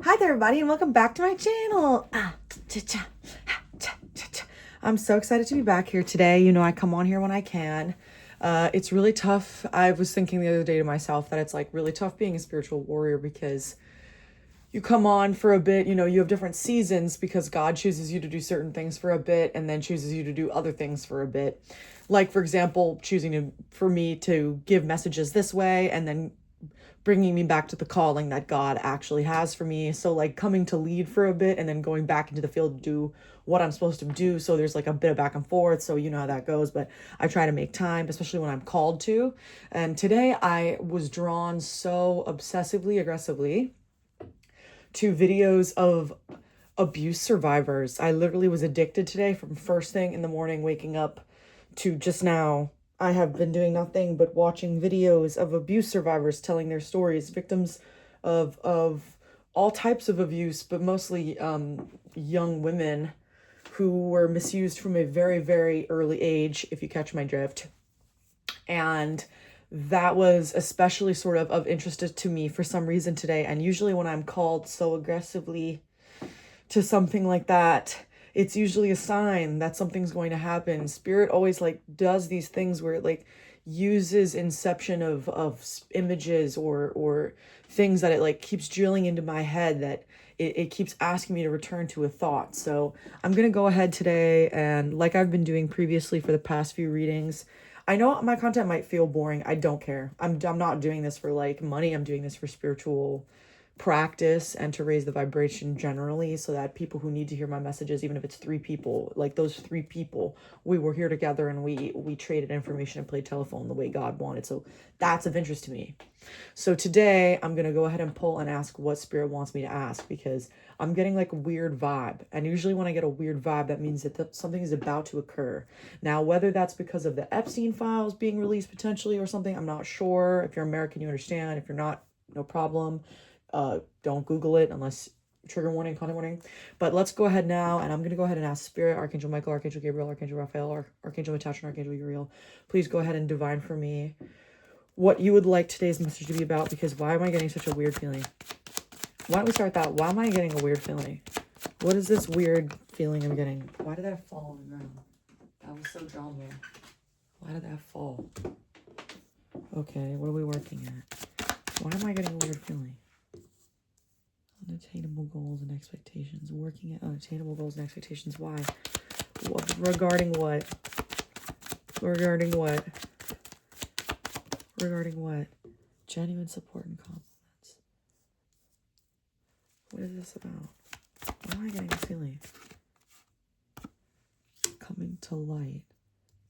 Hi there, everybody, and welcome back to my channel. I'm so excited to be back here today. You know, I come on here when I can. It's really tough. I was thinking the other day to myself that it's like really tough being a spiritual warrior because you come on for a bit, you know, you have different seasons because God chooses you to do certain things for a bit and then chooses you to do other things for a bit. Like, for example, for me to give messages this way and then bringing me back to the calling that God actually has for me. So like coming to lead for a bit and then going back into the field to do what I'm supposed to do. So there's like a bit of back and forth. So you know how that goes, but I try to make time, especially when I'm called to. And today I was drawn so obsessively, aggressively to videos of abuse survivors. I literally was addicted today from first thing in the morning, waking up to just now. I have been doing nothing but watching videos of abuse survivors telling their stories, victims of all types of abuse, but mostly young women who were misused from a very, very early age, if you catch my drift. And that was especially sort of interest to me for some reason today. And usually when I'm called so aggressively to something like that, it's usually a sign that something's going to happen. Spirit always like does these things where it like uses inception of images or things that it like keeps drilling into my head that it keeps asking me to return to a thought. So I'm going to go ahead today and like I've been doing previously for the past few readings. I know my content might feel boring. I don't care. I'm not doing this for like money. I'm doing this for spiritual practice and to raise the vibration generally so that people who need to hear my messages, even if it's 3 people, like those 3 people, we were here together and we traded information and played telephone the way God wanted. So that's of interest to me. So today I'm going to go ahead and pull and ask what Spirit wants me to ask because I'm getting like a weird vibe. And usually when I get a weird vibe, that means that something is about to occur. Now, whether that's because of the Epstein files being released potentially or something, I'm not sure. If you're American, you understand. If you're not, no problem. Don't Google it unless trigger warning, content warning. But let's go ahead now, and I'm going to go ahead and ask Spirit, Archangel Michael, Archangel Gabriel, Archangel Raphael, Archangel Metatron, Archangel Uriel. Please go ahead and divine for me what you would like today's message to be about, because why am I getting such a weird feeling? Why don't we start that? Why am I getting a weird feeling? What is this weird feeling I'm getting? Why did that fall on the ground? That was so dumb, man. Why did that fall? Okay, what are we working at? Why am I getting a weird feeling? Unattainable goals and expectations. Working at unattainable goals and expectations. Why? Regarding what? Regarding what? Regarding what? Genuine support and compliments. What is this about? Why am I getting a feeling? Coming to light.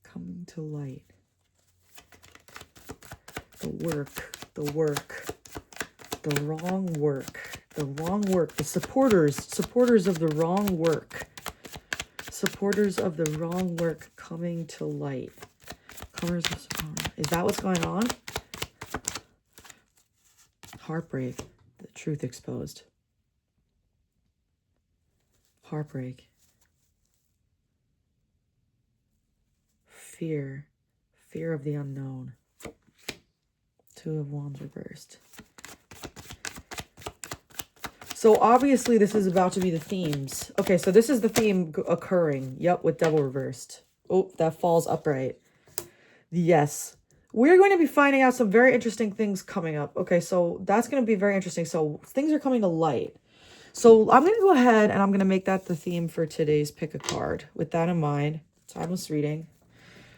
Coming to light. The work. The work. The wrong work. The wrong work. The supporters of the wrong work. Supporters of the wrong work coming to light. Is that what's going on? Heartbreak. The truth exposed. Heartbreak. Fear. Fear of the unknown. 2 of Wands reversed. So obviously this is about to be the themes. Okay, so this is the theme occurring. Yep, with Devil reversed. Oh, that falls upright. Yes. We're going to be finding out some very interesting things coming up. Okay, so that's going to be very interesting. So things are coming to light. So I'm going to go ahead and I'm going to make that the theme for today's pick a card. With that in mind, timeless reading.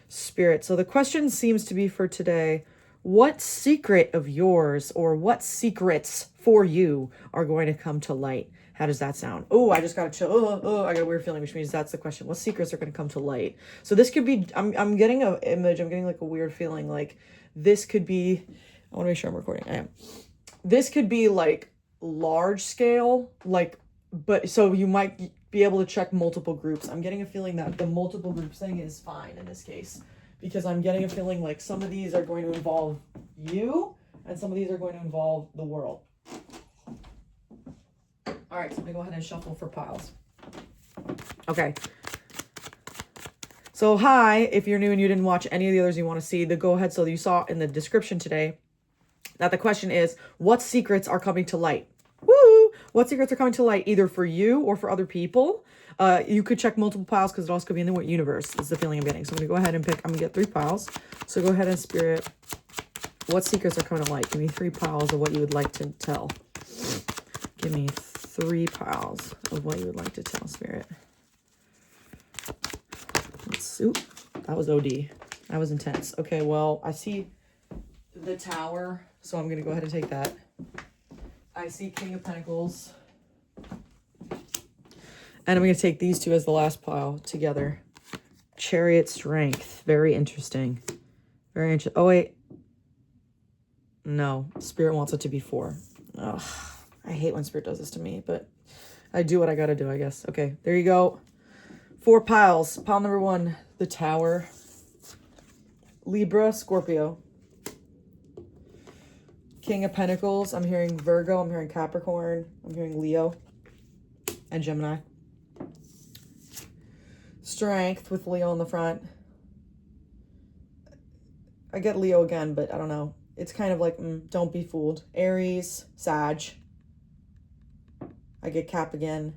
Spirit. So the question seems to be for today, what secret of yours or what secrets for you are going to come to light? How does that sound? Oh, I just got a chill. I got a weird feeling, which means that's the question. What secrets are going to come to light? So this could be, I'm getting an image. I'm getting like a weird feeling. Like this could be, I want to make sure I'm recording. I am. This could be like large scale, like, but so you might be able to check multiple groups. I'm getting a feeling that the multiple groups thing is fine in this case. Because I'm getting a feeling like some of these are going to involve you and some of these are going to involve the world. All right, so I'm going to go ahead and shuffle for piles. Okay. So hi, if you're new and you didn't watch any of the others you want to see, go ahead. So you saw in the description today that the question is, what secrets are coming to light? Woo! What secrets are coming to light either for you or for other people? You could check multiple piles because it also could be in the universe is the feeling I'm getting. So I'm going to go ahead and pick. I'm going to get 3 piles. So go ahead and Spirit. What secrets are coming to light? Give me 3 piles of what you would like to tell. Give me 3 piles of what you would like to tell, Spirit. Ooh, that was OD. That was intense. Okay, well, I see the Tower, so I'm going to go ahead and take that. I see King of Pentacles. And I'm going to take these 2 as the last pile together. Chariot, Strength. Very interesting. Very interesting. Oh, wait. No. Spirit wants it to be 4. Ugh. I hate when Spirit does this to me, but I do what I got to do, I guess. Okay, there you go. 4 piles. Pile number 1, the Tower. Libra, Scorpio. King of Pentacles. I'm hearing Virgo. I'm hearing Capricorn. I'm hearing Leo and Gemini. Strength with Leo in the front. I get Leo again, but I don't know. It's kind of like, don't be fooled. Aries, Sag. I get Cap again.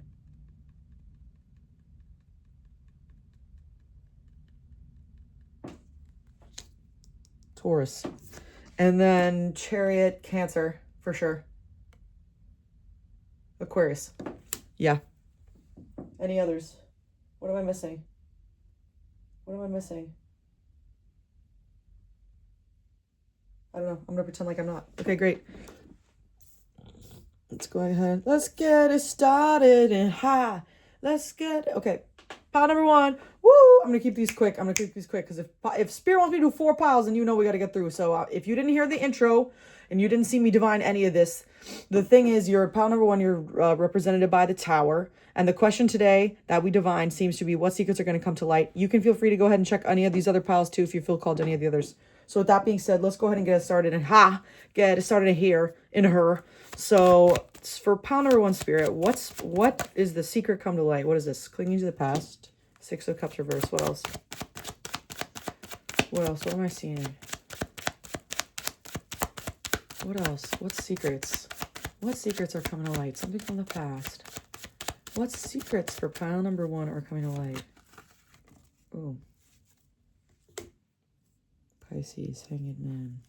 Taurus. And then Chariot, Cancer, for sure. Aquarius. Yeah. Any others? What am I missing? What am I missing? I don't know. I'm going to pretend like I'm not. Okay, great. Let's go ahead. Let's get it started and let's get it. Okay. Pile number 1. Woo! I'm going to keep these quick. I'm going to keep these quick because if Spirit wants me to do 4 piles, then you know we got to get through. So if you didn't hear the intro and you didn't see me divine any of this, the thing is, you're pile number 1, you're represented by the Tower. And the question today that we divine seems to be what secrets are going to come to light. You can feel free to go ahead and check any of these other piles too if you feel called to any of the others. So with that being said, let's go ahead and get it started. And get it started here in her. So for pile number 1, Spirit, what is the secret come to light? What is this? Clinging to the past. 6 of Cups reverse. What else? What else? What am I seeing? What else? What secrets? What secrets are coming to light? Something from the past. What secrets for pile number 1 are coming to light? Ooh. Pisces, Hanged Man.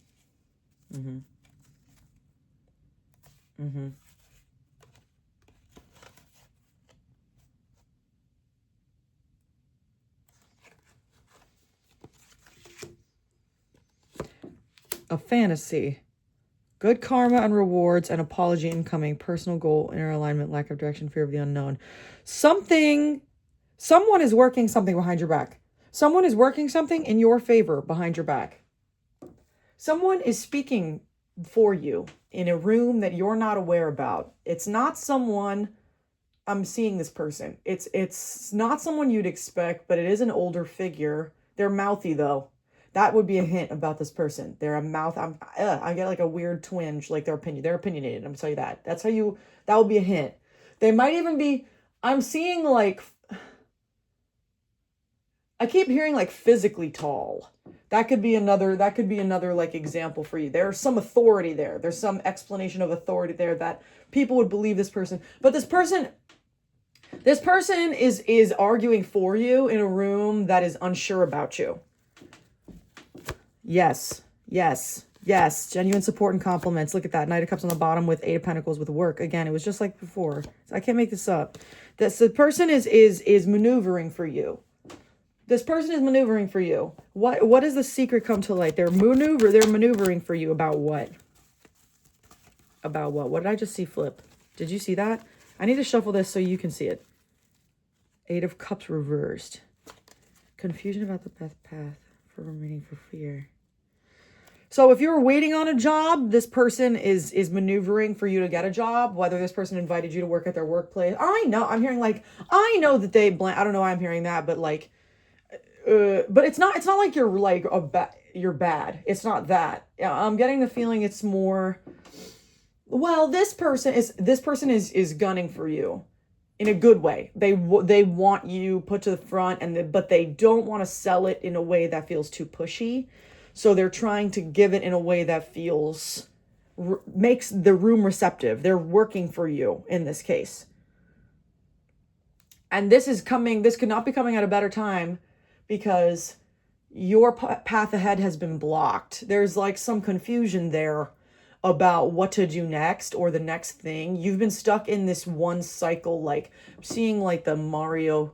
A fantasy. Good karma and rewards, and apology incoming. Personal goal, inner alignment, lack of direction, fear of the unknown. Someone is working something behind your back. Someone is working something in your favor behind your back. Someone is speaking for you in a room that you're not aware about. It's not someone, I'm seeing this person. It's not someone you'd expect, but it is an older figure. They're mouthy though. That would be a hint about this person. They're a mouth. I get like a weird twinge, like they're opinionated. I'm gonna tell you that. That would be a hint. They might even be, I'm seeing like, I keep hearing like physically tall. That could be another like example for you. There's some authority there. There's some explanation of authority there that people would believe this person. But this person is arguing for you in a room that is unsure about you. Yes. Genuine support and compliments. Look at that. Knight of Cups on the bottom with 8 of Pentacles with work. Again, it was just like before. I can't make this up. The person is maneuvering for you. This person is maneuvering for you. What does the secret come to light? They're maneuvering for you about what? About what? What did I just see flip? Did you see that? I need to shuffle this so you can see it. 8 of Cups reversed. Confusion about the best path for remaining for fear. So if you're waiting on a job, this person is maneuvering for you to get a job, whether this person invited you to work at their workplace. I know that they I don't know why I'm hearing that, but like, but it's not like you're like you're bad. It's not that. I'm getting the feeling it's more, well, this person is gunning for you in a good way. They want you put to the front, but they don't want to sell it in a way that feels too pushy. So they're trying to give it in a way that feels makes the room receptive. They're working for you in this case. And this could not be coming at a better time, because your path ahead has been blocked. There's like some confusion there about what to do next, or the next thing. You've been stuck in this one cycle, like seeing like the Mario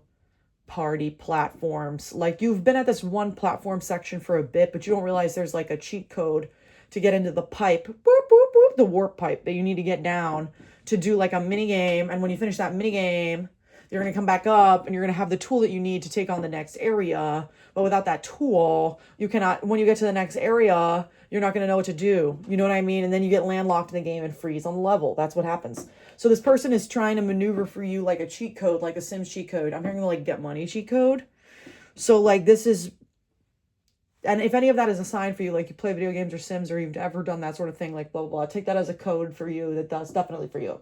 Party platforms. Like you've been at this one platform section for a bit, but you don't realize there's like a cheat code to get into the pipe, boop, boop, boop, the warp pipe that you need to get down to do like a mini game. And when you finish that mini game, you're going to come back up and you're going to have the tool that you need to take on the next area. But without that tool, you cannot, when you get to the next area, you're not going to know what to do. You know what I mean? And then you get landlocked in the game and freeze on the level. That's what happens. So this person is trying to maneuver for you like a cheat code, like a Sims cheat code. I'm hearing like get money cheat code. So like this is, and if any of that is a sign for you, like you play video games or Sims, or you've ever done that sort of thing, like blah, blah, blah, take that as a code for you. That's definitely for you.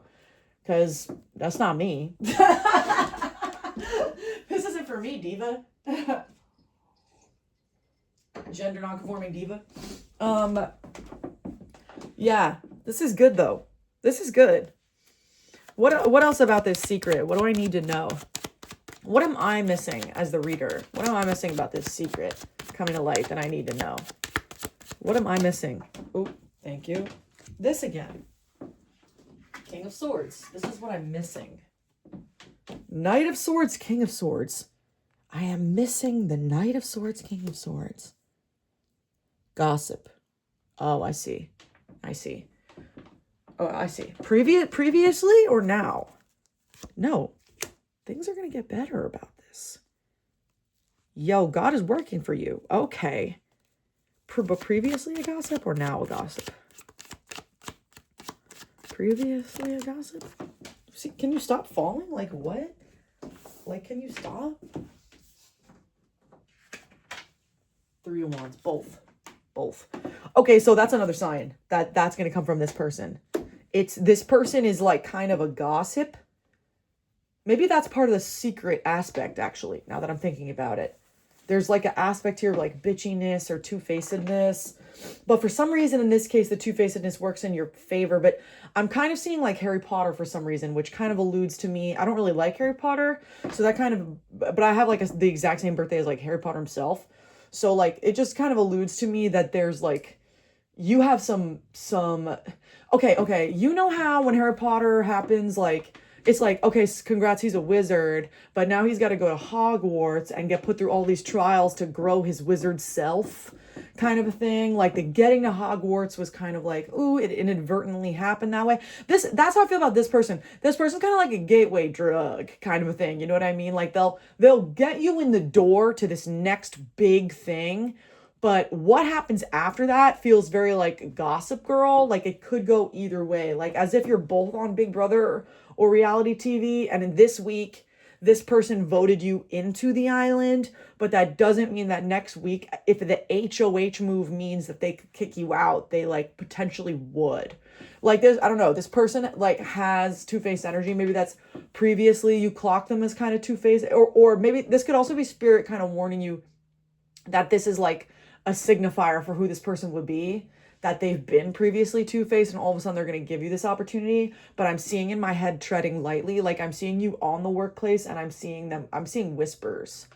Because that's not me. This isn't for me, diva. Gender non-conforming diva. Yeah, this is good though. This is good. What else about this secret? What do I need to know? What am I missing as the reader? What am I missing about this secret coming to light that I need to know? What am I missing? Oh, thank you. This again. King of Swords. This is what I'm missing. Knight of Swords, King of Swords. I am missing the Knight of Swords, King of Swords. Gossip. Oh, I see. I see. Oh, I see. Previously or now? No. Things are going to get better about this. Yo, God is working for you. Okay. But previously a gossip or now a gossip? Previously a gossip? See, can you stop falling? Like what? Like, can you stop? Three of Wands. Both. Okay, so that's another sign that's going to come from this person. This person is like kind of a gossip. Maybe that's part of the secret aspect, actually, now that I'm thinking about it. There's like an aspect here of like bitchiness or two-facedness. But for some reason, in this case, the two-facedness works in your favor. But I'm kind of seeing like Harry Potter for some reason, which kind of alludes to me. I don't really like Harry Potter. So that kind of, but I have like the exact same birthday as like Harry Potter himself. So like, it just kind of alludes to me that there's like, you have some, okay. You know how when Harry Potter happens, like, it's like, okay, congrats, he's a wizard, but now he's got to go to Hogwarts and get put through all these trials to grow his wizard self, kind of a thing. Like the getting to Hogwarts was kind of like, ooh, it inadvertently happened that way. That's how I feel about this person. This person's kind of like a gateway drug kind of a thing. You know what I mean? Like they'll get you in the door to this next big thing. But what happens after that feels very like Gossip Girl. Like it could go either way. Like as if you're both on Big Brother or reality TV. And in this week, this person voted you into the island. But that doesn't mean that next week, if the HOH move means that they could kick you out, they like potentially would. Like this, I don't know, this person like has two-faced energy. Maybe that's previously you clocked them as kind of two-faced. Or maybe this could also be spirit kind of warning you that this is like a signifier for who this person would be, that they've been previously two-faced and all of a sudden they're going to give you this opportunity. But I'm seeing in my head treading lightly, like I'm seeing you on the workplace and I'm seeing whispers.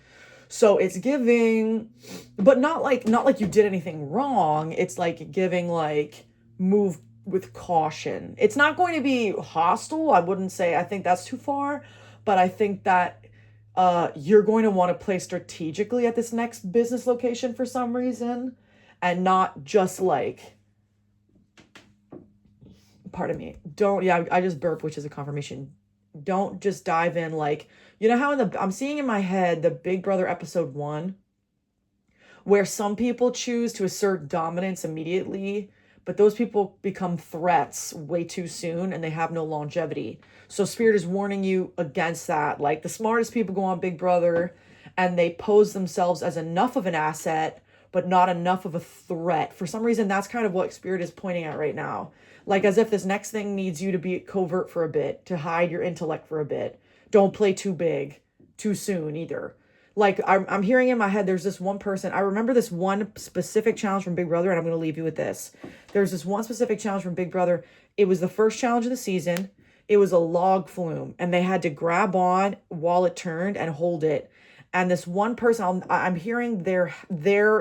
So it's giving, but not like you did anything wrong. It's like giving like move with caution. It's not going to be hostile. I wouldn't say, I think that's too far, but I think that you're going to want to play strategically at this next business location for some reason, and not just like, pardon me, I just burped, which is a confirmation. Don't just dive in like, you know how I'm seeing in my head the Big Brother episode 1, where some people choose to assert dominance immediately, but those people become threats way too soon and they have no longevity. So Spirit is warning you against that. Like the smartest people go on Big Brother and they pose themselves as enough of an asset, but not enough of a threat. For some reason, that's kind of what Spirit is pointing at right now. Like as if this next thing needs you to be covert for a bit, to hide your intellect for a bit. Don't play too big, too soon either. Like I'm hearing in my head, there's this one person. I remember this one specific challenge from Big Brother, and I'm going to leave you with this. There's this one specific challenge from Big Brother. It was the first challenge of the season. It was a log flume, and they had to grab on while it turned and hold it. And this one person, I'm hearing their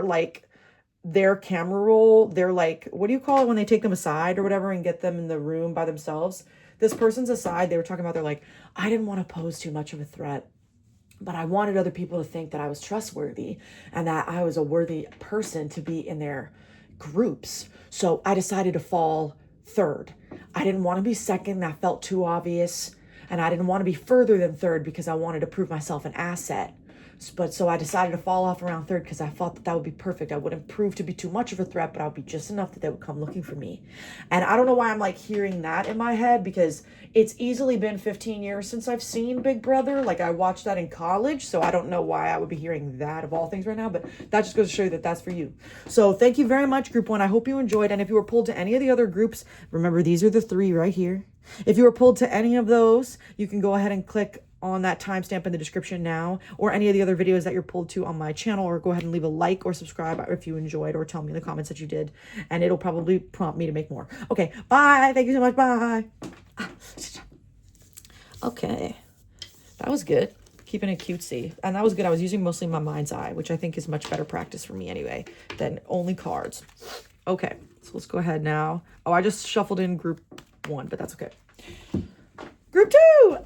like their camera roll, their like, what do you call it when they take them aside or whatever and get them in the room by themselves? This person's aside. They were talking about, they're like, I didn't want to pose too much of a threat, but I wanted other people to think that I was trustworthy and that I was a worthy person to be in their groups. So I decided to fall third. I didn't want to be second. That felt too obvious. And I didn't want to be further than third because I wanted to prove myself an asset. But so I decided to fall off around third because I thought that would be perfect. I wouldn't prove to be too much of a threat, but I would be just enough that they would come looking for me. And I don't know why I'm like hearing that in my head, because it's easily been 15 years since I've seen Big Brother. Like I watched that in college, so I don't know why I would be hearing that of all things right now, but that just goes to show you that that's for you. So thank you very much, group one. I hope you enjoyed. And if you were pulled to any of the other groups, remember these are the 3 right here. If you were pulled to any of those, you can go ahead and click on that timestamp in the description now, or any of the other videos that you're pulled to on my channel, or go ahead and leave a like or subscribe if you enjoyed, or tell me in the comments that you did, and it'll probably prompt me to make more. Okay, bye. Thank you so much. Bye. Okay, that was good. Keeping it cutesy. And that was good. I was using mostly my mind's eye, which I think is much better practice for me anyway than only cards. Okay, so let's go ahead now. Oh, I just shuffled in group 1, but that's okay. Group 2.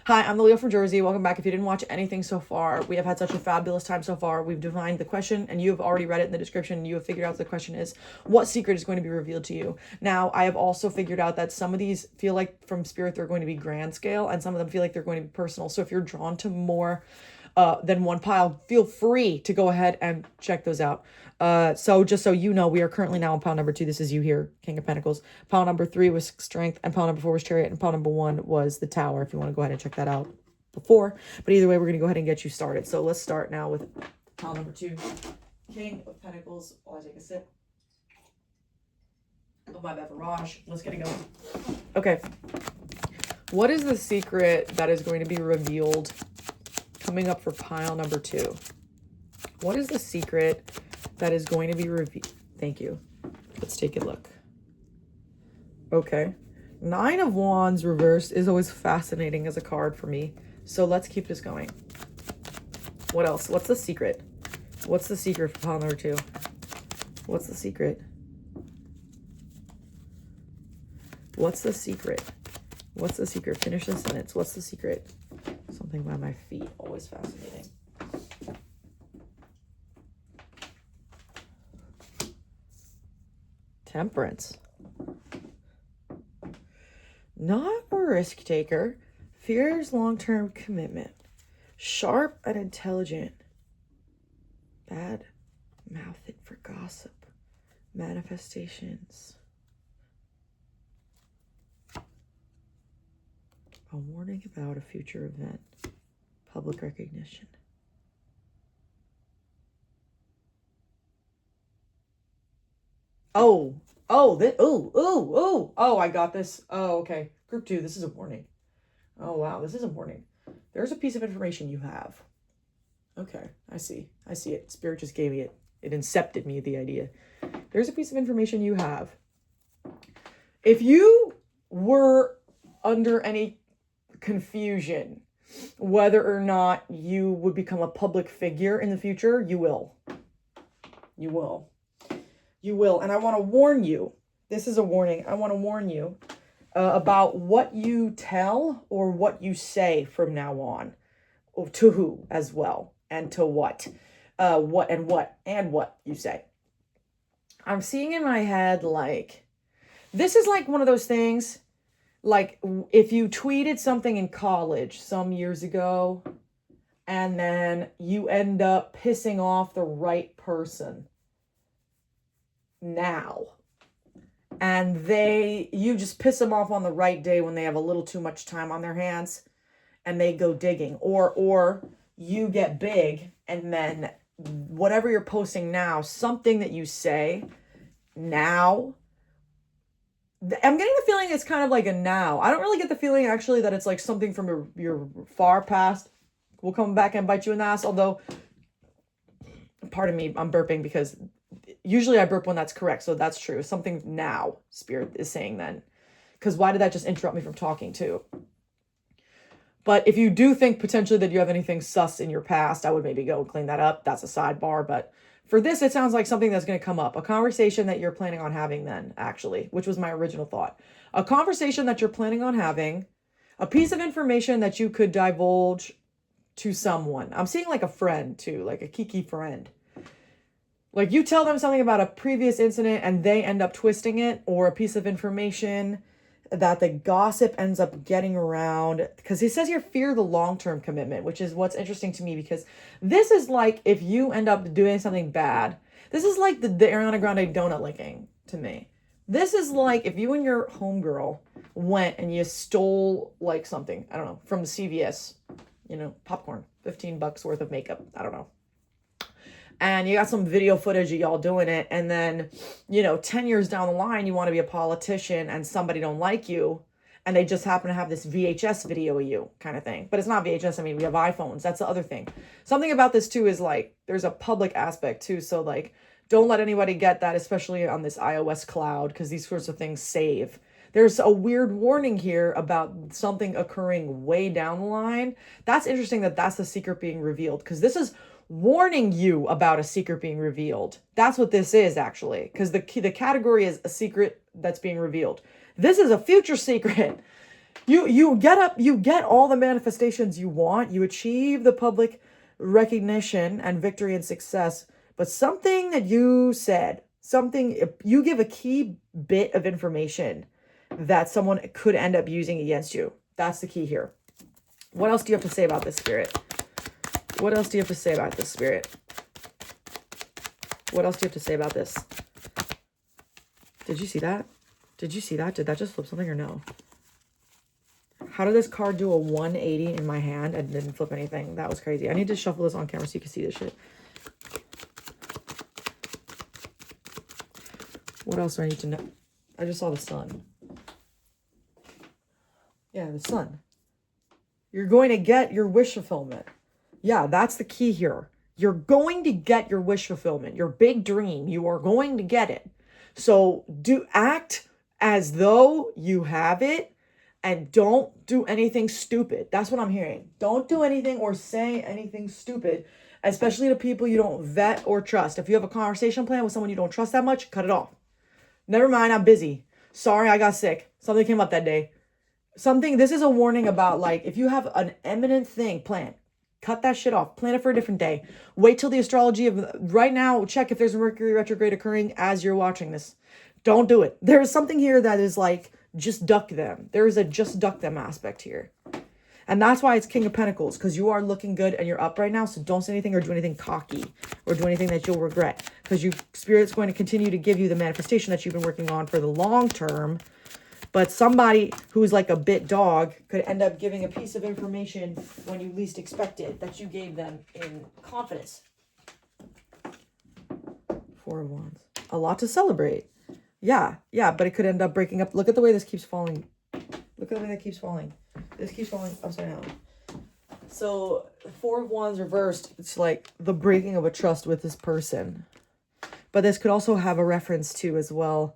Hi, I'm the Leo from Jersey. Welcome back. If you didn't watch anything so far, we have had such a fabulous time so far. We've divined the question, and you have already read it in the description. You have figured out what the question is. What secret is going to be revealed to you? Now, I have also figured out that some of these feel like from Spirit they're going to be grand scale, and some of them feel like they're going to be personal. So if you're drawn to more than one pile, feel free to go ahead and check those out. So just so you know, we are currently now on pile number 2. This is you here, King of Pentacles. Pile number 3 was Strength, and pile number 4 was Chariot, and pile number 1 was the Tower, if you want to go ahead and check that out before. But either way, we're going to go ahead and get you started. So let's start now with pile number 2, King of Pentacles. While I take a sip of my beverage, let's get it going. Okay. What is the secret that is going to be revealed coming up for pile number 2? What is the secret that is going to be revealed? Thank you. Let's take a look. Okay. 9 of Wands reversed is always fascinating as a card for me. So let's keep this going. What else? What's the secret? What's the secret for pile number 2? What's the secret? What's the secret? What's the secret? Finish the sentence. What's the secret? Something by my feet. Always fascinating. Temperance. Not a risk taker. Fears long-term commitment. Sharp and intelligent. Bad mouthed for gossip. Manifestations. A warning about a future event. Public recognition. Oh, I got this. Oh, okay. Group 2, this is a warning. Oh, wow, this is a warning. There's a piece of information you have. Okay, I see it. Spirit just gave me it. It incepted me, the idea. There's a piece of information you have. If you were under any confusion whether or not you would become a public figure in the future, you will. You will. You will. And I want to warn you. This is a warning. I want to warn you about what you tell or what you say from now on. Or to who as well. And to what. What you say. I'm seeing in my head like, this is like one of those things, like if you tweeted something in college some years ago, and then you end up pissing off the right person now, and you just piss them off on the right day when they have a little too much time on their hands and they go digging, or you get big and then whatever you're posting now, something that you say now, I'm getting the feeling it's kind of like a now. I don't really get the feeling actually that it's like something from your far past will come back and bite you in the ass. Although, pardon me, I'm burping because usually I burp when that's correct. So that's true. Something now, Spirit is saying then. Because why did that just interrupt me from talking too? But if you do think potentially that you have anything sus in your past, I would maybe go and clean that up. That's a sidebar. But for this, it sounds like something that's going to come up. A conversation that you're planning on having then, actually, which was my original thought. A conversation that you're planning on having, a piece of information that you could divulge to someone. I'm seeing like a friend too, like a kiki friend. Like you tell them something about a previous incident and they end up twisting it, or a piece of information that the gossip ends up getting around, because he says here fear the long-term commitment, which is what's interesting to me, because this is like if you end up doing something bad, this is like the Ariana Grande donut licking to me. This is like if you and your homegirl went and you stole like something, I don't know, from the CVS, you know, popcorn, $15 worth of makeup, I don't know. And you got some video footage of y'all doing it. And then, you know, 10 years down the line, you want to be a politician and somebody don't like you. And they just happen to have this VHS video of you kind of thing. But it's not VHS. I mean, we have iPhones. That's the other thing. Something about this too is like, there's a public aspect too. So like, don't let anybody get that, especially on this iOS cloud, because these sorts of things save. There's a weird warning here about something occurring way down the line. That's interesting that that's the secret being revealed, because this is warning you about a secret being revealed. That's what this is actually, because the category is a secret that's being revealed. This is a future secret. You get all the manifestations you want, you achieve the public recognition and victory and success, but something that you said, something you give a key bit of information that someone could end up using against you. That's the key here. What else do you have to say about this, Spirit? What else do you have to say about this, Spirit? What else do you have to say about this? Did you see that? Did you see that? Did that just flip something or no? How did this card do a 180 in my hand and didn't flip anything? That was crazy. I need to shuffle this on camera so you can see this shit. What else do I need to know? I just saw the sun. Yeah, the sun. You're going to get your wish fulfillment. Yeah, that's the key here. You're going to get your wish fulfillment, your big dream. You are going to get it. So act as though you have it, and don't do anything stupid. That's what I'm hearing. Don't do anything or say anything stupid, especially to people you don't vet or trust. If you have a conversation plan with someone you don't trust that much, cut it off. Never mind, I'm busy. Sorry, I got sick. Something came up that day. This is a warning about, like, if you have an imminent thing planned, cut that shit off. Plan it for a different day. Wait till the astrology of right now. Check if there's a Mercury retrograde occurring as you're watching this. Don't do it. There is something here that is like, just duck them. There is a just duck them aspect here. And that's why it's King of Pentacles, because you are looking good and you're up right now. So don't say anything or do anything cocky or do anything that you'll regret, because Spirit's going to continue to give you the manifestation that you've been working on for the long term. But somebody who's like a bit dog could end up giving a piece of information when you least expect it that you gave them in confidence. Four of Wands. A lot to celebrate. Yeah, but it could end up breaking up. Look at the way this keeps falling. Look at the way that keeps falling. This keeps falling upside down. So, Four of Wands reversed. It's like the breaking of a trust with this person. But this could also have a reference to as well.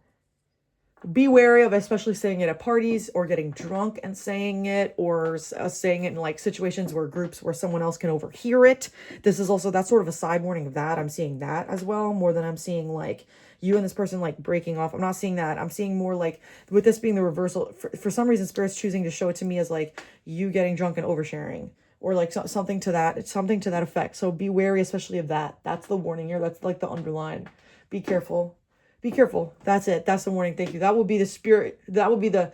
Be wary of especially saying it at parties or getting drunk and saying it, or saying it in like situations where groups where someone else can overhear it. This is also, that's sort of a side warning of that. I'm seeing that as well, more than I'm seeing like you and this person like breaking off. I'm not seeing that. I'm seeing more like, with this being the reversal, for some reason Spirit's choosing to show it to me as like you getting drunk and oversharing, or like something to that effect. So be wary especially of that. That's the warning here. That's like the underline. Be careful. Be careful. That's it. That's the warning. Thank you. That will be the spirit. That will be the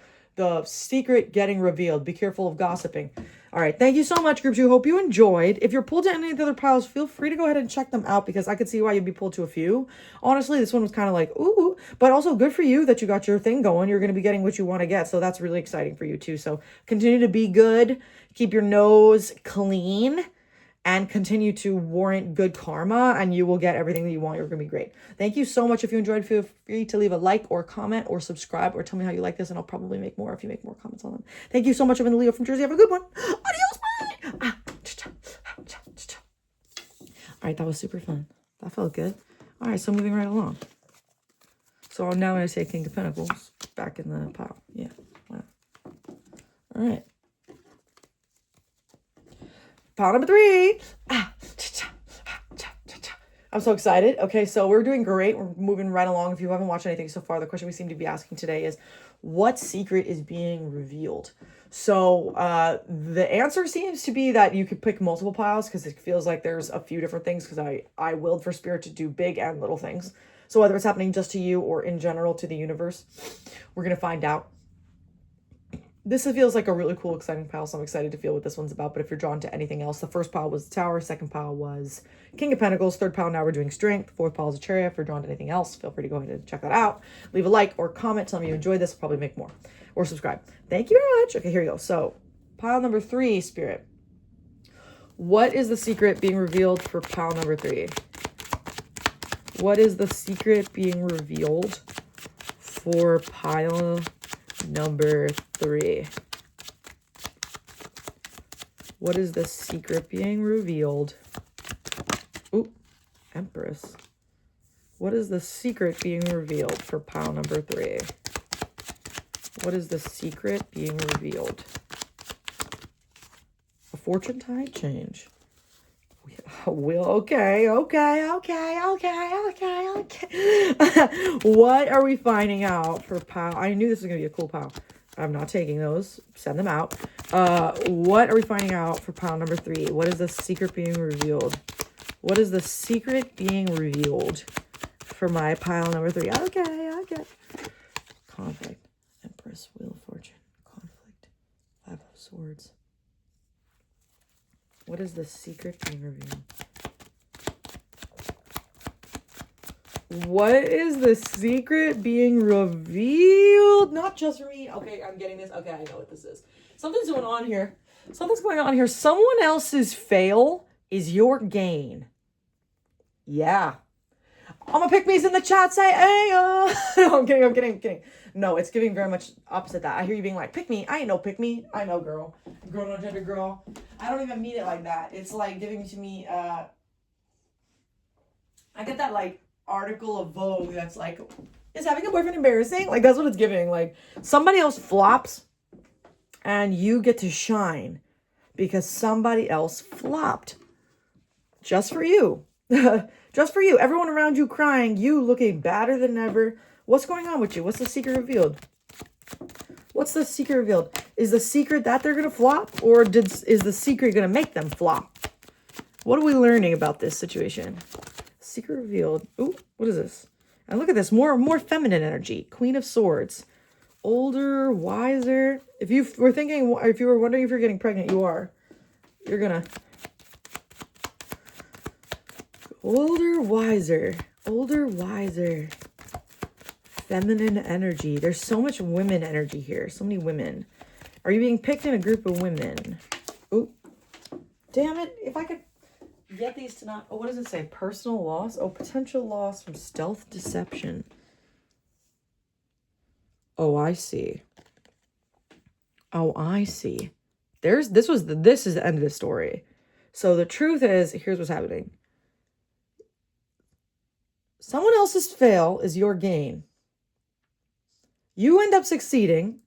secret getting revealed. Be careful of gossiping. All right. Thank you so much, groups. You hope you enjoyed. If you're pulled to any of the other piles, feel free to go ahead and check them out, because I could see why you'd be pulled to a few. Honestly, this one was kind of like, ooh, but also good for you that you got your thing going. You're going to be getting what you want to get. So that's really exciting for you too. So continue to be good. Keep your nose clean. And continue to warrant good karma, and you will get everything that you want. You're going to be great. Thank you so much. If you enjoyed, feel free to leave a like or comment or subscribe or tell me how you like this, and I'll probably make more if you make more comments on them. Thank you so much. I've been Leo from Jersey. Have a good one. Adios. Bye. right, that was super fun. That felt good. All right, so moving right along. So now I'm going to say King of Pentacles back in the pile. Yeah. Wow. All right. Pile number 3. I'm so excited. Okay, so we're doing great. We're moving right along. If you haven't watched anything so far, the question we seem to be asking today is, what secret is being revealed? So the answer seems to be that you could pick multiple piles, because it feels like there's a few different things, because I willed for Spirit to do big and little things. So whether it's happening just to you or in general to the universe, we're going to find out. This feels like a really cool, exciting pile, so I'm excited to feel what this one's about. But if you're drawn to anything else, the first pile was the Tower, second pile was King of Pentacles, third pile now we're doing Strength, fourth pile is a Chariot. If you're drawn to anything else, feel free to go ahead and check that out. Leave a like or comment, tell me you enjoyed this, I'll probably make more. Or subscribe. Thank you very much. Okay, here we go. So, pile number 3, Spirit. What is the secret being revealed for pile number 3? What is the secret being revealed for pile number 3? What is the secret being revealed? Ooh, Empress. What is the secret being revealed for pile number 3? What is the secret being revealed? A fortune tide change. Okay. What are we finding out for pile? I knew this was going to be a cool pile. I'm not taking those. Send them out. What are we finding out for pile number 3? What is the secret being revealed? What is the secret being revealed for my pile number 3? Okay. Conflict. Empress, Wheel of Fortune. Conflict. 5 of Swords. What is the secret being revealed? What is the secret being revealed? Not just for me. Okay, I'm getting this. Okay, I know what this is. Something's going on here. Someone else's fail is your gain. Yeah. I'm gonna pick me's in the chat. Say, hey, No, I'm kidding. No, it's giving very much opposite that. I hear you being like, pick me. I ain't no pick me. I know, girl. Girl, no gender, girl. I don't even mean it like that. It's like giving to me, I get that, like, article of Vogue that's like, is having a boyfriend embarrassing? Like, that's what it's giving. Like, somebody else flops and you get to shine because somebody else flopped. Just for you. Just for you. Everyone around you crying, you looking badder than ever. What's going on with you? What's the secret revealed? What's the secret revealed? Is the secret that they're going to flop? Or is the secret going to make them flop? What are we learning about this situation? Secret revealed. Ooh, what is this? And look at this. More feminine energy. Queen of Swords. Older, wiser. If you were wondering if you're getting pregnant, you are. You're going to... Older, wiser. Feminine energy. There's so much women energy here. So many women. Are you being picked in a group of women? Oh, damn it. If I could get these to not... Oh, what does it say? Personal loss? Oh, potential loss from stealth deception. Oh, I see. This is the end of the story. So the truth is, here's what's happening. Someone else's fail is your gain. You end up succeeding,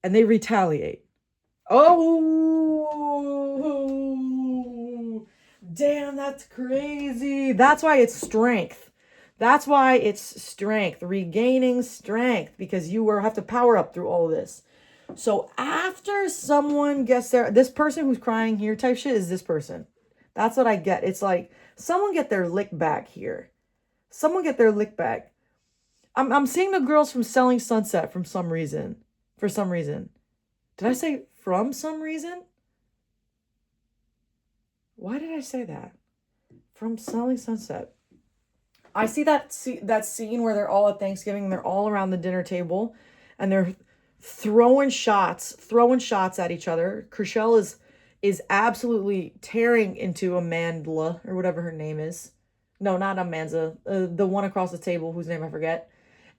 and they retaliate. Oh, damn, that's crazy. That's why it's strength. Regaining strength, because you have to power up through all of this. So after someone gets there, this person who's crying here type shit is this person. That's what I get. It's like someone get their lick back here. I'm seeing the girls from Selling Sunset for some reason. Did I say from some reason? Why did I say that? From Selling Sunset. I see that scene where they're all at Thanksgiving and they're all around the dinner table and they're throwing shots at each other. Chriselle is absolutely tearing into Amanda or whatever her name is. No, not Amanda. The one across the table whose name I forget.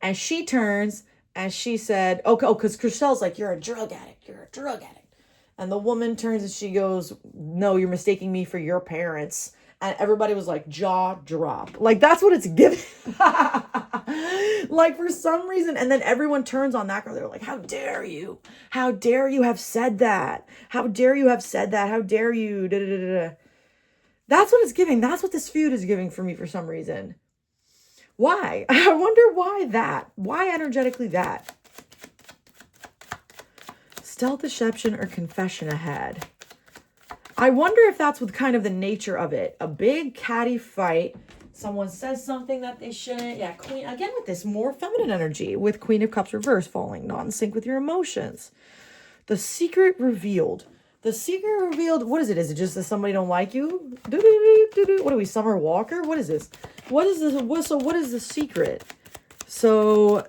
And she turns and she said, because Chriselle's like, you're a drug addict. And the woman turns and she goes, no, you're mistaking me for your parents. And everybody was like, jaw drop. Like, that's what it's giving. Like, for some reason. And then everyone turns on that girl. They're like, how dare you? How dare you have said that? How dare you have said that? How dare you? Da, da, da, da. That's what it's giving. That's what this feud is giving for me for some reason. Why? I wonder why that. Why energetically that? Stealth, deception, or confession ahead. I wonder if that's with kind of the nature of it. A big catty fight. Someone says something that they shouldn't. Yeah, Queen. Again, with this more feminine energy. With Queen of Cups reverse falling. Not in sync with your emotions. The secret revealed. The secret revealed. What is it? Is it just that somebody don't like you? What are we, Summer Walker? What is this? What is this? So what is the secret? So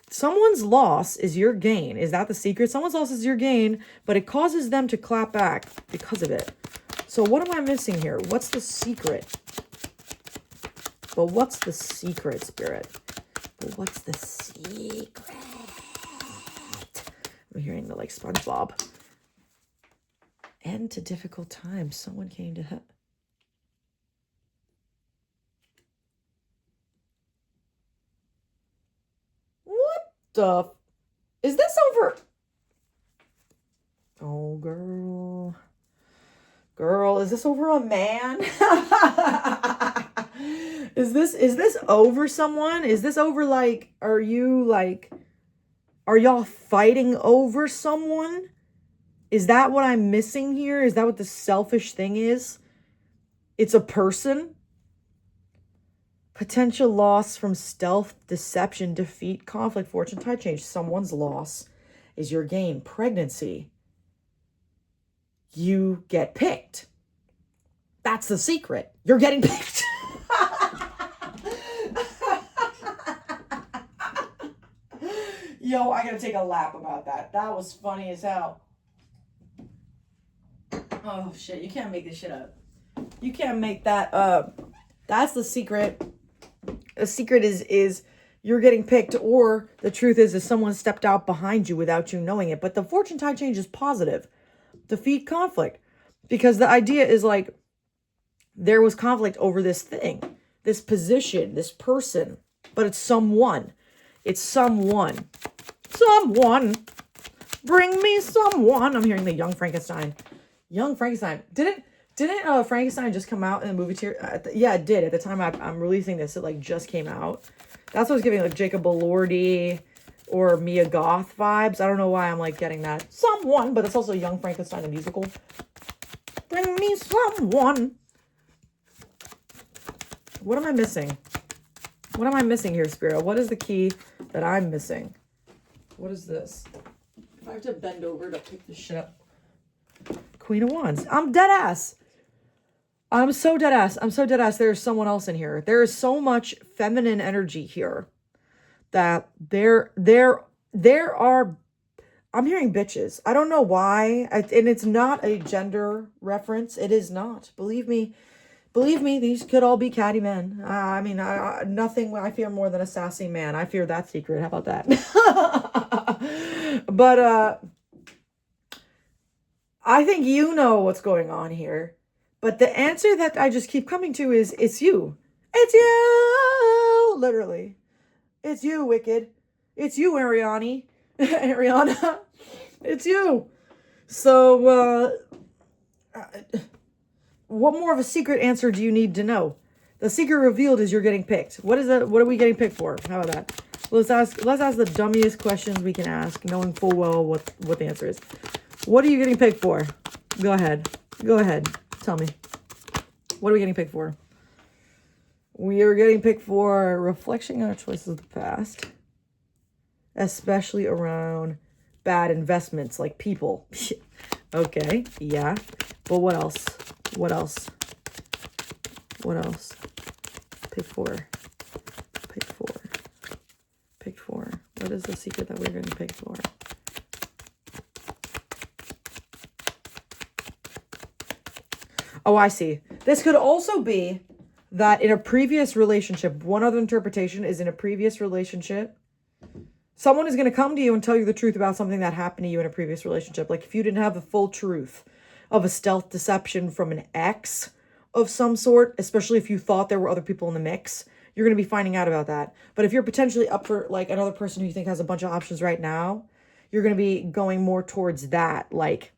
someone's loss is your gain. Is that the secret? Someone's loss is your gain, but it causes them to clap back because of it. So what am I missing here? What's the secret? But what's the secret, Spirit? But what's the secret? I'm hearing the like SpongeBob. End to difficult times. Someone came to help. What the? Is this over? Oh, girl. Girl, is this over a man? Is this over someone? Is this over like, are y'all fighting over someone? Is that what I'm missing here? Is that what the selfish thing is? It's a person? Potential loss from stealth, deception, defeat, conflict, fortune, tide change. Someone's loss is your gain. Pregnancy. You get picked. That's the secret. You're getting picked. Yo, I gotta take a lap about that. That was funny as hell. Oh, shit. You can't make this shit up. You can't make that up. That's the secret. The secret is you're getting picked, or the truth is someone stepped out behind you without you knowing it. But the fortune tide change is positive. Defeat conflict. Because the idea is like there was conflict over this thing, this position, this person. But it's someone. It's someone. Someone. Bring me someone. I'm hearing the Young Frankenstein. Young Frankenstein. Didn't Frankenstein just come out in the movie theater? Yeah, it did. At the time I'm releasing this, it like just came out. That's what I was giving, like Jacob Elordi or Mia Goth vibes. I don't know why I'm like getting that. Someone, but it's also Young Frankenstein, the musical. Bring me someone. What am I missing? What am I missing here, Spirit? What is the key that I'm missing? What is this? If I have to bend over to pick this shit up. Queen of Wands. I'm dead ass. I'm so dead ass. I'm so dead ass. There's someone else in here. There is so much feminine energy here that there are, I'm hearing bitches. I don't know why. And it's not a gender reference. It is not. Believe me, these could all be catty men. I mean, nothing I fear more than a sassy man. I fear that secret. How about that? But, I think you know what's going on here. But the answer that I just keep coming to is, it's you. It's you! Literally. It's you, Wicked. It's you, Ariana. Ariana. It's you. So, what more of a secret answer do you need to know? The secret revealed is you're getting picked. What is that? What are we getting picked for? How about that? Let's ask the dummiest questions we can ask, knowing full well what the answer is. What are you getting picked for? Go ahead. Tell me. What are we getting picked for? We are getting picked for reflection on our choices of the past. Especially around bad investments like people. Okay, yeah. But what else? Pick four. What is the secret that we're getting picked for? Oh, I see. This could also be that in a previous relationship, one other interpretation is in a previous relationship, someone is going to come to you and tell you the truth about something that happened to you in a previous relationship. Like if you didn't have the full truth of a stealth deception from an ex of some sort, especially if you thought there were other people in the mix. You're going to be finding out about that. But if you're potentially up for like another person who you think has a bunch of options right now, you're going to be going more towards that, like,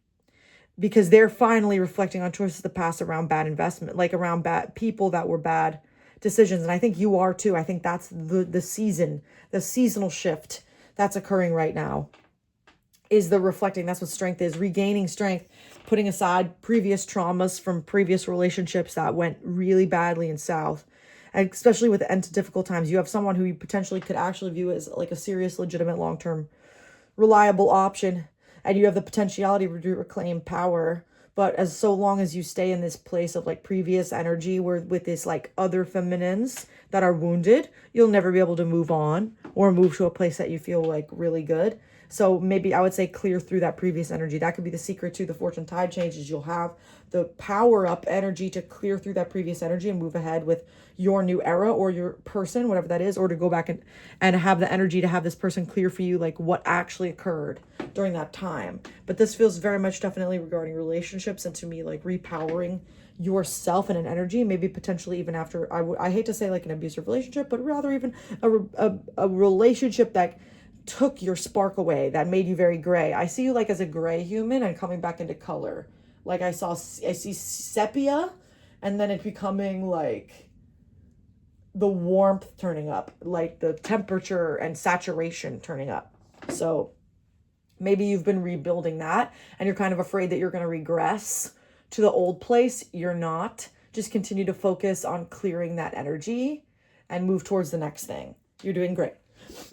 because they're finally reflecting on choices of the past around bad investment, like around bad people that were bad decisions. And I think you are too. I think that's the seasonal shift that's occurring right now is the reflecting. That's what strength is, regaining strength, putting aside previous traumas from previous relationships that went really badly and south. And especially with the end to difficult times, you have someone who you potentially could actually view as like a serious, legitimate, long-term, reliable option. And you have the potentiality to reclaim power. But as so long as you stay in this place of like previous energy where with this like other feminines that are wounded, you'll never be able to move on or move to a place that you feel like really good. So maybe I would say clear through that previous energy. That could be the secret to the fortune tide changes. You'll have the power up energy to clear through that previous energy and move ahead with your new era or your person, whatever that is, or to go back and have the energy to have this person clear for you like what actually occurred during that time. But this feels very much definitely regarding relationships and to me like repowering yourself in an energy, maybe potentially even after, I hate to say like an abusive relationship, but rather even a relationship that took your spark away, that made you very gray. I see you like as a gray human and coming back into color. Like I see sepia and then it becoming like the warmth turning up, like the temperature and saturation turning up. So maybe you've been rebuilding that and you're kind of afraid that you're going to regress to the old place. You're not. Just continue to focus on clearing that energy and move towards the next thing. You're doing great.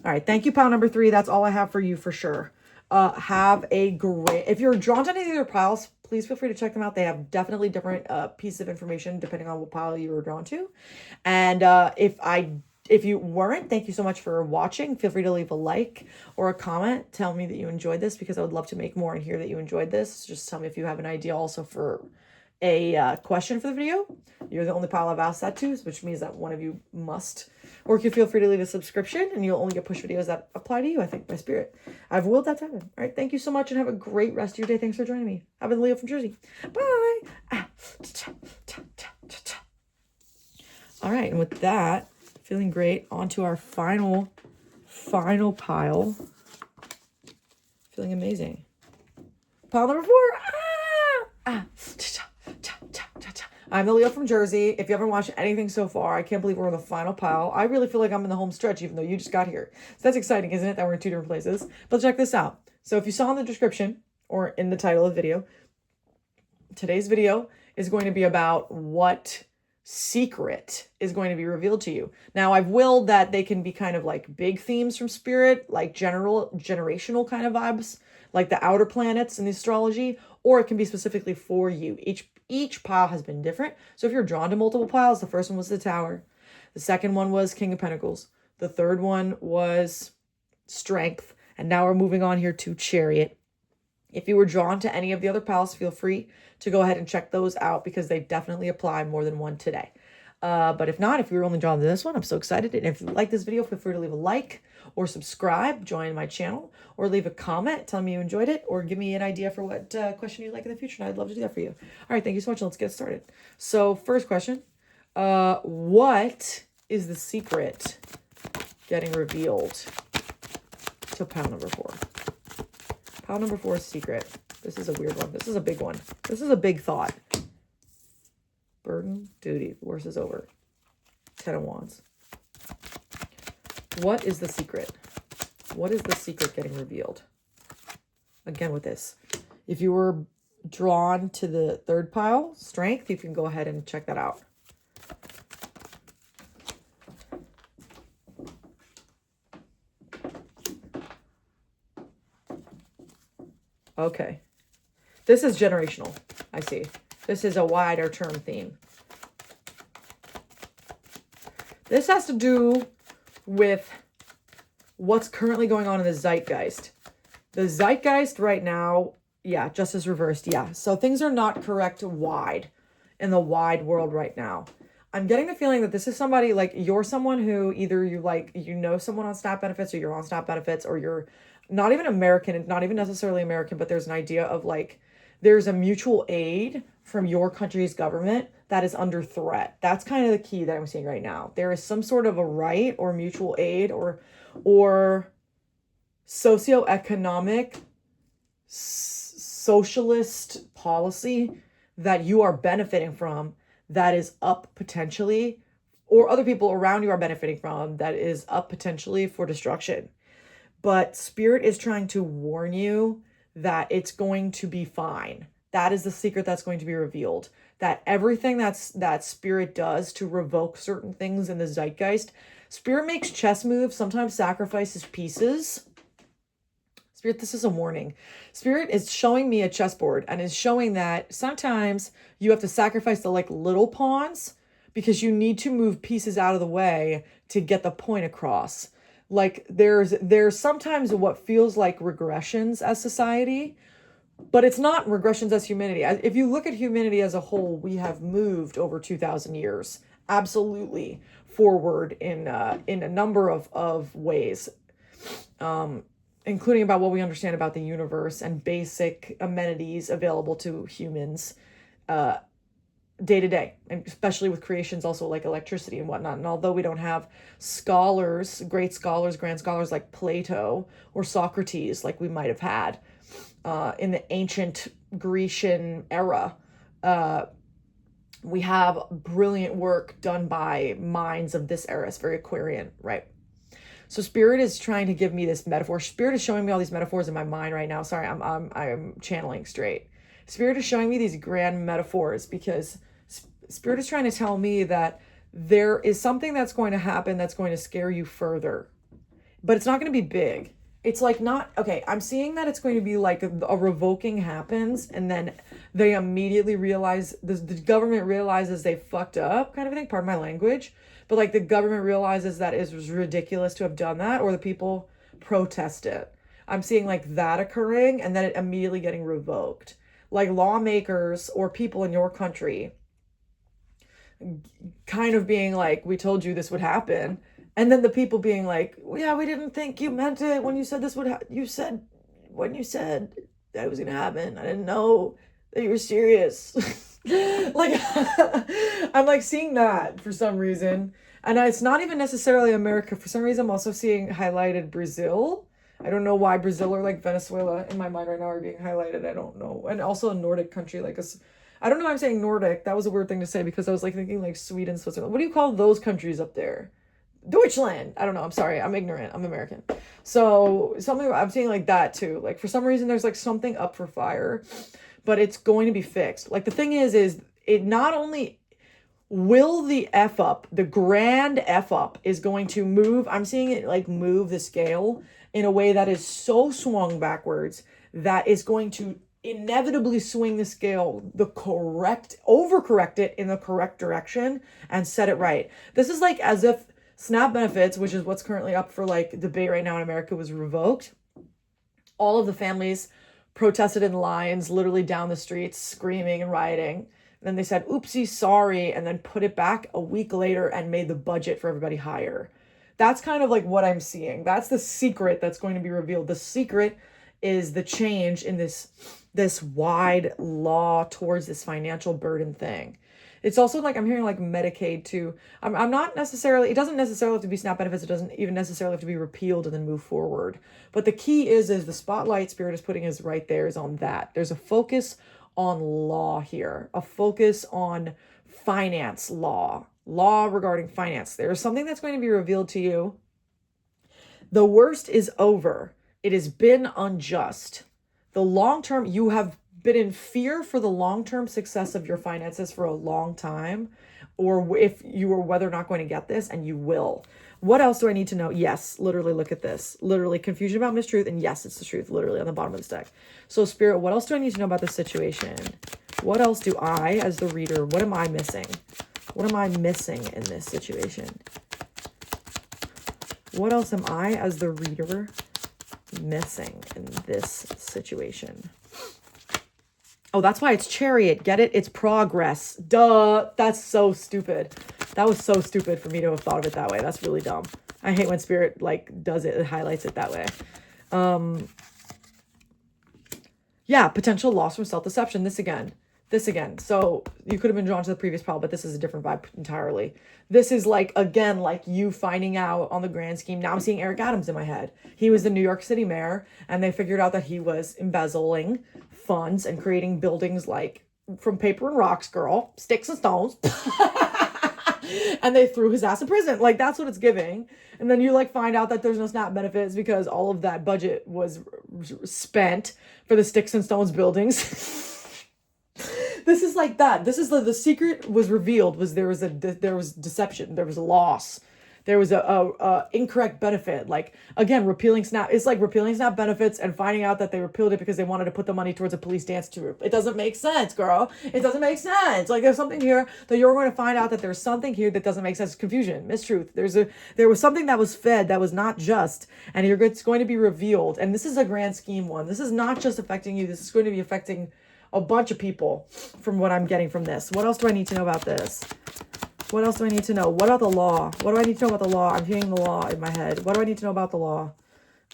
All right. Thank you, pile number 3. That's all I have for you for sure. Have a great, if you're drawn to any of their piles, please feel free to check them out. They have definitely different pieces of information depending on what pile you were drawn to. And if you weren't, thank you so much for watching. Feel free to leave a like or a comment. Tell me that you enjoyed this because I would love to make more and hear that you enjoyed this. Just tell me if you have an idea also for a question for the video. You're the only pile I've asked that to, which means that one of you must. Or you can feel free to leave a subscription and you'll only get push videos that apply to you, I think, by spirit. I've willed that to happen. All right, thank you so much and have a great rest of your day. Thanks for joining me. I've been Leo from Jersey. Bye. All right, and with that, feeling great. On to our final pile. Feeling amazing. Pile number 4. I'm the Leo from Jersey. If you haven't watched anything so far, I can't believe we're in the final pile. I really feel like I'm in the home stretch, even though you just got here. So that's exciting, isn't it? That we're in 2 different places. But check this out. So if you saw in the description or in the title of the video, today's video is going to be about what secret is going to be revealed to you. Now, I've willed that they can be kind of like big themes from spirit, like generational kind of vibes, like the outer planets in the astrology, or it can be specifically for you. Each pile has been different. So if you're drawn to multiple piles, the first one was the Tower. The second one was King of Pentacles. The third one was Strength. And now we're moving on here to Chariot. If you were drawn to any of the other piles, feel free to go ahead and check those out because they definitely apply more than one today. But if not, if you're only drawn to this one, I'm so excited. And if you like this video, feel free to leave a like or subscribe, join my channel, or leave a comment, tell me you enjoyed it, or give me an idea for what question you'd like in the future, and I'd love to do that for you. All right, thank you so much. Let's get started. So first question, what is the secret getting revealed to pile number 4? Pile number 4 is secret. This is a weird one. This is a big one. This is a big thought. Burden, duty, the worst is over. 10 of Wands. What is the secret? What is the secret getting revealed? Again with this. If you were drawn to the third pile, Strength, you can go ahead and check that out. Okay. This is generational, I see. This is a wider term theme. This has to do with what's currently going on in the zeitgeist. The zeitgeist right now, yeah, justice reversed, yeah. So things are not correct wide in the wide world right now. I'm getting the feeling that this is somebody, like you're someone who either you know someone on SNAP benefits, or you're on SNAP benefits, or you're not even American, not even necessarily American, but there's an idea of like there's a mutual aid from your country's government that is under threat. That's kind of the key that I'm seeing right now. There is some sort of a right or mutual aid or socioeconomic socialist policy that you are benefiting from that is up potentially, or other people around you are benefiting from that is up potentially for destruction. But Spirit is trying to warn you that it's going to be fine. That is the secret that's going to be revealed. That everything that Spirit does to revoke certain things in the zeitgeist, Spirit makes chess moves, sometimes sacrifices pieces. Spirit, this is a warning. Spirit is showing me a chessboard and is showing that sometimes you have to sacrifice the like little pawns because you need to move pieces out of the way to get the point across. Like there's sometimes what feels like regressions as society, but it's not regressions as humanity. If you look at humanity as a whole, we have moved over 2,000 years, absolutely forward in a number of ways, including about what we understand about the universe and basic amenities available to humans day to day, and especially with creations also like electricity and whatnot. And although we don't have scholars, great scholars, grand scholars like Plato or Socrates like we might have had in the ancient Grecian era, we have brilliant work done by minds of this era. It's very Aquarian, right? So Spirit is trying to give me this metaphor. Spirit is showing me all these metaphors in my mind right now. Sorry, I'm channeling straight. Spirit is showing me these grand metaphors because Spirit is trying to tell me that there is something that's going to happen that's going to scare you further. But it's not going to be big. It's like not, okay, I'm seeing that it's going to be like a revoking happens and then they immediately realize, the government realizes they fucked up kind of thing, pardon my language. But like the government realizes that it was ridiculous to have done that, or the people protest it. I'm seeing like that occurring and then it immediately getting revoked. Like lawmakers or people in your country kind of being like, we told you this would happen. And then the people being like, yeah, we didn't think you meant it when you said this would when you said that it was going to happen. I didn't know that you were serious. Like, I'm like seeing that for some reason. And it's not even necessarily America. For some reason, I'm also seeing highlighted Brazil. I don't know why Brazil or like Venezuela in my mind right now are being highlighted. I don't know. And also a Nordic country like us. I don't know why I'm saying Nordic. That was a weird thing to say because I was like thinking like Sweden, Switzerland. What do you call those countries up there? Deutschland. I don't know. I'm sorry. I'm ignorant. I'm American. So something I'm seeing like that too. Like for some reason there's like something up for fire, but it's going to be fixed. Like the thing is it not only will the F up, the grand F up is going to move. I'm seeing it like move the scale in a way that is so swung backwards that is going to inevitably swing the scale, overcorrect it in the correct direction and set it right. This is like as if SNAP benefits, which is what's currently up for like debate right now in America, was revoked. All of the families protested in lines, literally down the streets, screaming and rioting. And then they said, oopsie, sorry, and then put it back a week later and made the budget for everybody higher. That's kind of like what I'm seeing. That's the secret that's going to be revealed. The secret is the change in this wide law towards this financial burden thing. It's also like I'm hearing like Medicaid too. I'm not necessarily, it doesn't necessarily have to be SNAP benefits. It doesn't even necessarily have to be repealed and then move forward. But the key is the spotlight Spirit is putting is right there is on that. There's a focus on law here, a focus on finance law regarding finance. There's something that's going to be revealed to you. The worst is over. It has been unjust. The long term, you have been in fear for the long-term success of your finances for a long time, or if you are whether or not going to get this, and you will. What else do I need to know? Yes, literally look at this. Literally confusion about mistruth, and yes, it's the truth, literally on the bottom of this deck. So Spirit, what else do I need to know about this situation? What else do I, as the reader, what am I missing? What am I missing in this situation? What else am I, as the reader, missing in this situation? Oh, that's why it's chariot. Get it? It's progress. Duh. That's so stupid. That was so stupid for me to have thought of it that way. That's really dumb. I hate when Spirit like does it. It highlights it that way. Yeah, potential loss from self-deception. This again. So you could have been drawn to the previous pile, but this is a different vibe entirely. This is like, again, like you finding out on the grand scheme. Now I'm seeing Eric Adams in my head. He was the New York City mayor, and they figured out that he was embezzling funds and creating buildings like from paper and rocks, girl, sticks and stones. And they threw his ass in prison. Like, that's what it's giving. And then you like find out that there's no SNAP benefits because all of that budget was spent for the sticks and stones buildings. This is like that. This is the secret was revealed, was there was deception, there was a loss, there was a incorrect benefit. Like, again, repealing SNAP. It's like repealing SNAP benefits and finding out that they repealed it because they wanted to put the money towards a police dance troupe. It doesn't make sense, girl. It doesn't make sense. Like, there's something here that you're going to find out that there's something here that doesn't make sense. Confusion, mistruth. There was something that was fed that was not just, and it's going to be revealed. And this is a grand scheme one. This is not just affecting you. This is going to be affecting a bunch of people from what I'm getting from this. What else do I need to know about this? What else do I need to know? What about the law? What do I need to know about the law? I'm hearing the law in my head. What do I need to know about the law?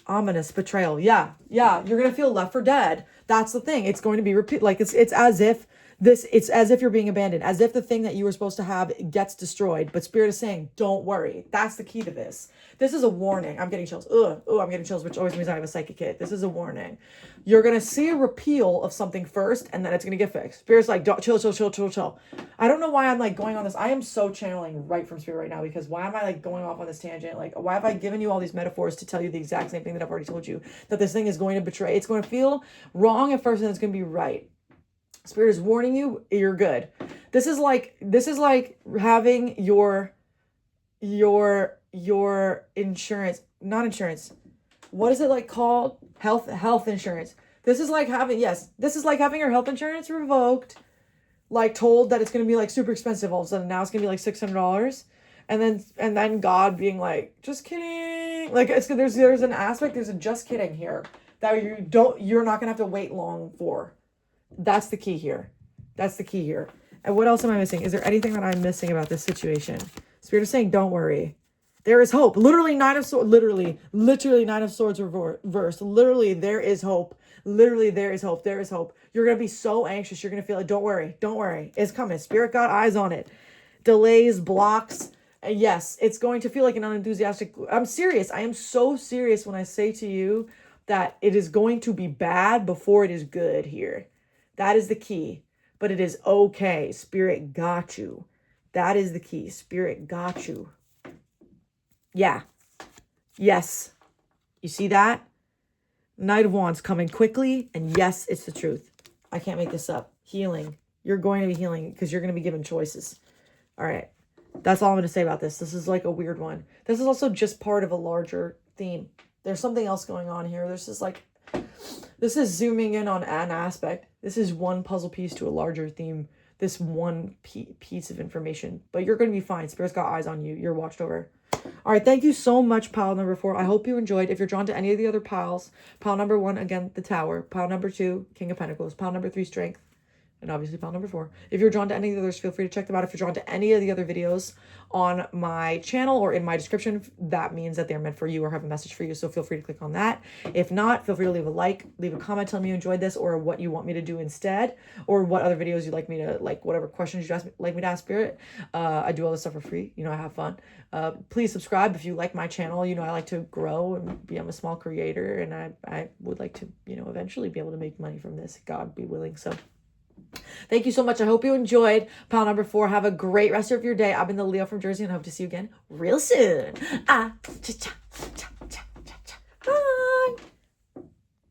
Ominous betrayal. Yeah. You're going to feel left for dead. That's the thing. It's going to be like, it's as if you're being abandoned, as if the thing that you were supposed to have gets destroyed. But Spirit is saying, don't worry. That's the key to this. This is a warning. I'm getting chills. I'm getting chills, which always means I have a psychic hit. This is a warning. You're going to see a repeal of something first, and then it's going to get fixed. Spirit's like, chill. I don't know why I'm like going on this. I am so channeling right from Spirit right now, because why am I like going off on this tangent? Like, why have I given you all these metaphors to tell you the exact same thing that I've already told you? That this thing is going to betray. It's going to feel wrong at first, and it's going to be right. Spirit is warning you, you're good. This is like having your insurance, not insurance. What is it like called? Health insurance. This is like having your health insurance revoked, like told that it's going to be like super expensive all of a sudden. Now it's going to be like $600. And then God being like, just kidding. Like, there's an aspect, there's a just kidding here that you're not going to have to wait long for. That's the key here. And what else am I missing? Is there anything that I'm missing about this situation? Spirit is saying, don't worry. There is hope. Literally, Nine of Swords. Literally, Nine of Swords reversed. Literally, there is hope. There is hope. You're going to be so anxious. You're going to feel it. Don't worry. It's coming. Spirit got eyes on it. Delays, blocks. Yes, it's going to feel like an unenthusiastic. I'm serious. I am so serious when I say to you that it is going to be bad before it is good here. That is the key. But it is okay. Spirit got you. That is the key. Spirit got you. Yeah. Yes. You see that? Knight of Wands coming quickly. And yes, it's the truth. I can't make this up. Healing. You're going to be healing because you're going to be given choices. All right. That's all I'm going to say about this. This is like a weird one. This is also just part of a larger theme. There's something else going on here. This is zooming in on an aspect. This is one puzzle piece to a larger theme. This one piece of information. But you're going to be fine. Spirit's got eyes on you. You're watched over. All right. Thank you so much, pile number 4. I hope you enjoyed. If you're drawn to any of the other piles, pile number 1, again, the Tower. Pile number 2, King of Pentacles. Pile number 3, Strength. And obviously pile number 4. If you're drawn to any of the others, feel free to check them out. If you're drawn to any of the other videos on my channel or in my description, that means that they're meant for you or have a message for you. So feel free to click on that. If not, feel free to leave a like, leave a comment, tell me you enjoyed this or what you want me to do instead, or what other videos you'd like me to, like whatever questions you'd like me to ask Spirit. I do all this stuff for free. You know, I have fun. Please subscribe if you like my channel. You know, I like to grow and I'm a small creator, and I would like to, you know, eventually be able to make money from this, God be willing. So thank you so much. I hope you enjoyed pile number 4. Have a great rest of your day. I've been the Leo from Jersey, and I hope to see you again real soon. Cha cha cha.